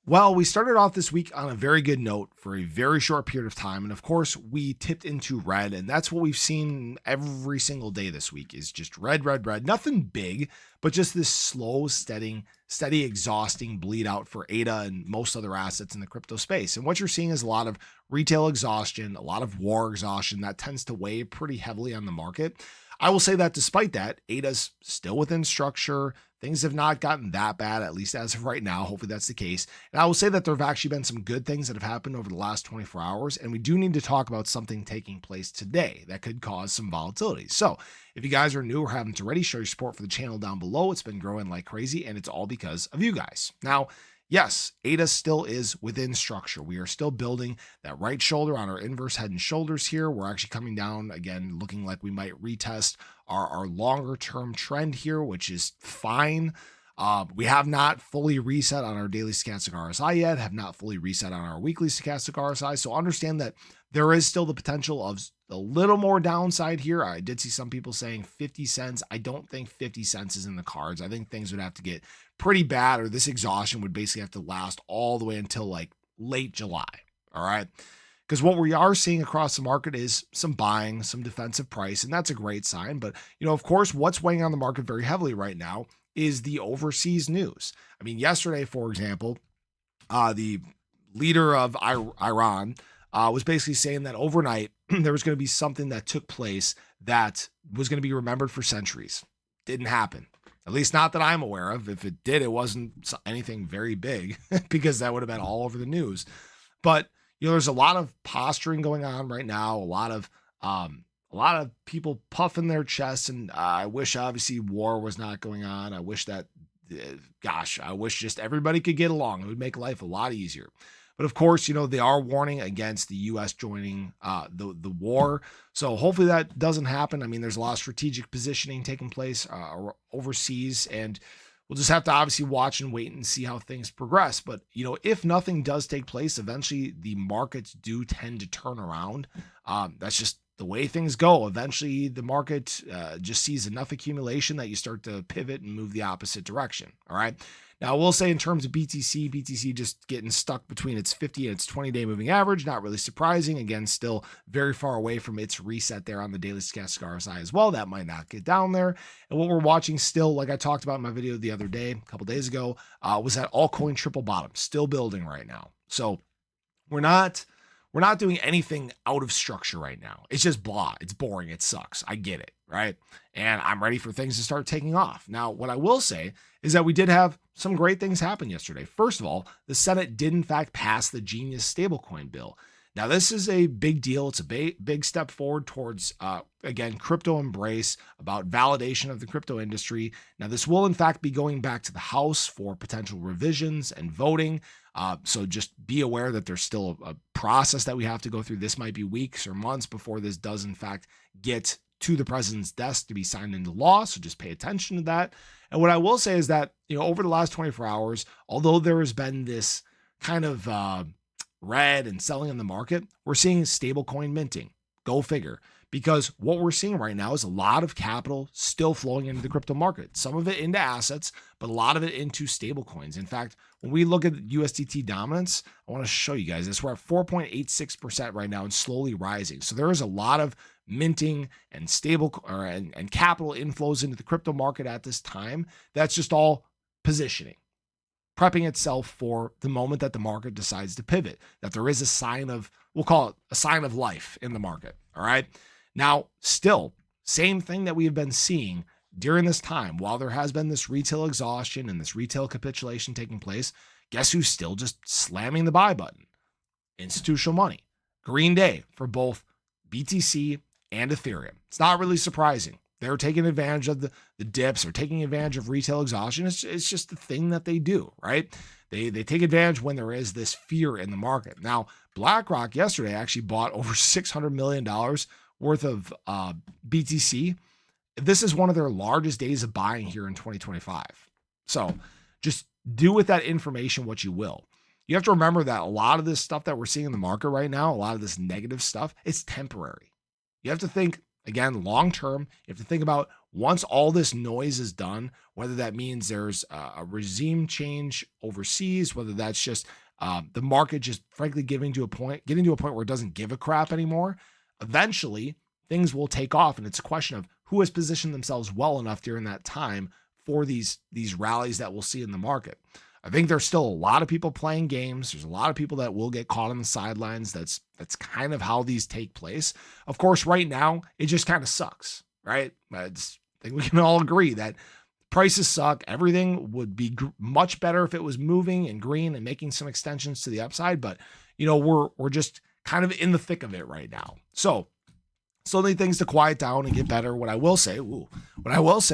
Well, we started off this week on a very good note for a very short period of time. And of course, we tipped into red. And that's what we've seen every single day this week is just red, red, red. Nothing big, but just this slow, steady, exhausting bleed out for ADA and most other assets in the crypto space. And what you're seeing is a lot of retail exhaustion, a lot of war exhaustion that tends to weigh pretty heavily on the market. I will say that despite that, ADA's still within structure. Things have not gotten that bad, at least as of right now. Hopefully that's the case. And I will say that there have actually been some good things that have happened over the last 24 hours. And we do need to talk about something taking place today that could cause some volatility. So if you guys are new or haven't already, show your support for the channel down below. It's been growing like crazy, and it's all because of you guys. Now, yes, ADA still is within structure. We are still building that right shoulder on our inverse head and shoulders here. We're actually coming down again, looking like we might retest our longer term trend here, which is fine. We have not fully reset on our daily stochastic RSI yet, have not fully reset on our weekly stochastic RSI. So understand that there is still the potential of a little more downside here. I did see some people saying 50 cents. I don't think 50 cents is in the cards. I think things would have to get pretty bad, or this exhaustion would basically have to last all the way until like late July. All right. Because what we are seeing across the market is some buying, some defensive price, and that's a great sign. But, of course, what's weighing on the market very heavily right now is the overseas news. I mean, yesterday, for example, the leader of Iran was basically saying that overnight there was going to be something that took place that was going to be remembered for centuries. Didn't happen. At least not that I'm aware of. If it did, it wasn't anything very big because that would have been all over the news. But there's a lot of posturing going on right now. A lot of people puffing their chests, and I wish obviously war was not going on. I wish that, I wish just everybody could get along. It would make life a lot easier. But of course, they are warning against the U.S. joining the war. So hopefully that doesn't happen. I mean, there's a lot of strategic positioning taking place overseas, and we'll just have to obviously watch and wait and see how things progress. But, if nothing does take place, eventually the markets do tend to turn around. That's just the way things go. Eventually the market just sees enough accumulation that you start to pivot and move the opposite direction. All right. Now, I will say in terms of BTC just getting stuck between its 50 and its 20-day moving average, not really surprising. Again, still very far away from its reset there on the daily stochastic RSI as well. That might not get down there. And what we're watching still, like I talked about in my video the other day, a couple days ago, was that altcoin triple bottom, still building right now. So we're not doing anything out of structure right now. It's just blah. It's boring. It sucks. I get it, right? And I'm ready for things to start taking off. Now, what I will say is that we did have some great things happen yesterday. First of all, the Senate did in fact pass the Genius stablecoin bill. Now, this is a big deal. It's a big step forward towards, again, crypto embrace, about validation of the crypto industry. Now, this will, in fact, be going back to the House for potential revisions and voting. So just be aware that there's still a process that we have to go through. This might be weeks or months before this does, in fact, get to the president's desk to be signed into law. So just pay attention to that. And what I will say is that, over the last 24 hours, although there has been this kind of red and selling in the market, we're seeing stablecoin minting. Go figure. Because what we're seeing right now is a lot of capital still flowing into the crypto market. Some of it into assets, but a lot of it into stablecoins. In fact, when we look at USDT dominance, I want to show you guys this. We're at 4.86% right now and slowly rising. So there is a lot of minting and and capital inflows into the crypto market at this time. That's just all positioning, prepping itself for the moment that the market decides to pivot, that there is a sign of, we'll call it a sign of life in the market. All right. Now, still, same thing that we have been seeing during this time. While there has been this retail exhaustion and this retail capitulation taking place, guess who's still just slamming the buy button? Institutional money. Green day for both BTC and Ethereum. It's not really surprising. They're taking advantage of the dips or taking advantage of retail exhaustion. It's just the thing that they do, right? They take advantage when there is this fear in the market. Now, BlackRock yesterday actually bought over $600 million worth of BTC. This is one of their largest days of buying here in 2025. So just do with that information what you will. You have to remember that a lot of this stuff that we're seeing in the market right now, a lot of this negative stuff, it's temporary. You have to think, again, long term. You have to think about Once all this noise is done, whether that means there's a regime change overseas, whether that's just the market just frankly getting to a point where it doesn't give a crap anymore, eventually things will take off. And it's a question of who has positioned themselves well enough during that time for these rallies that we'll see in the market. I think there's still a lot of people playing games. There's a lot of people that will get caught on the sidelines. That's kind of how these take place. Of course, right now, it just kind of sucks, right? I think we can all agree that prices suck. Everything would be much better if it was moving and green and making some extensions to the upside. But, we're just kind of in the thick of it right now. So still need things to quiet down and get better. What I will say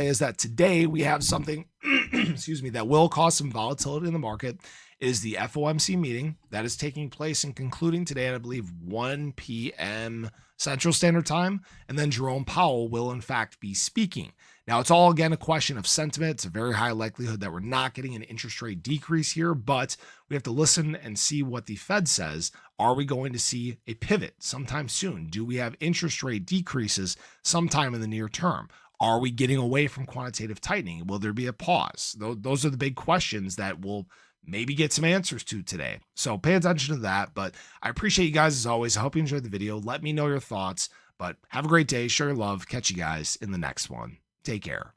is that today we have something, excuse me, that will cause some volatility in the market. It is the FOMC meeting that is taking place and concluding today at, I believe, 1 p.m. Central Standard Time. And then Jerome Powell will, in fact, be speaking. Now, it's all, again, a question of sentiment. It's a very high likelihood that we're not getting an interest rate decrease here, but we have to listen and see what the Fed says. Are we going to see a pivot sometime soon? Do we have interest rate decreases sometime in the near term? Are we getting away from quantitative tightening? Will there be a pause? Those are the big questions that we'll maybe get some answers to today. So pay attention to that. But I appreciate you guys as always. I hope you enjoyed the video. Let me know your thoughts. But have a great day. Share your love. Catch you guys in the next one. Take care.